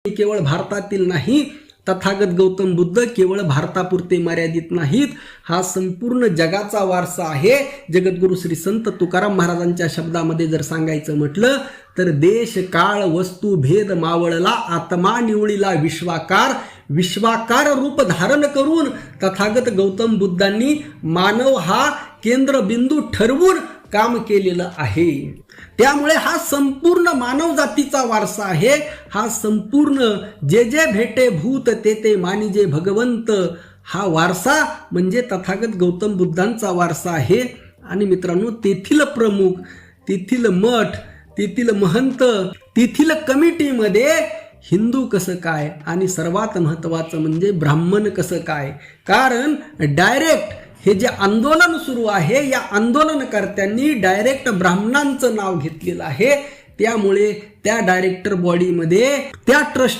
केवळ भारतातील नाही, तथागत गौतम बुद्ध केवळ भारतापुरते मर्यादित नाहीत, हा संपूर्ण जगाचा वारसा आहे. जगद्गुरु श्री संत तुकाराम महाराजांच्या शब्दामध्ये जर सांगायचं म्हटलं तर देश काळ वस्तू भेद मावळला, आत्मा निवळीला विश्वाकार, विश्वाकार रूप धारण करून तथागत गौतम बुद्धांनी मानव हा केंद्रबिंदू ठरवून काम केलेलं आहे. त्यामुळे हा संपूर्ण मानव जातीचा वारसा आहे. हा संपूर्ण जे जे भेटे भूत ते ते मानिजे भगवंत, हा वारसा म्हणजे तथागत गौतम बुद्धांचा वारसा आहे. आणि मित्रांनो, तेथील प्रमुख, तेथील मठ, तेथील महंत, तेथील कमिटीमध्ये हिंदू कसं काय आणि सर्वात महत्त्वाचं म्हणजे ब्राह्मण कसं काय. कारण डायरेक्ट हे जे आंदोलन सुरू आहे, या आंदोलनकर्त्यांनी डायरेक्ट ब्राह्मणांचं नाव घेतलेलं आहे. त्यामुळे त्या डायरेक्टर बॉडीमध्ये, त्या ट्रस्ट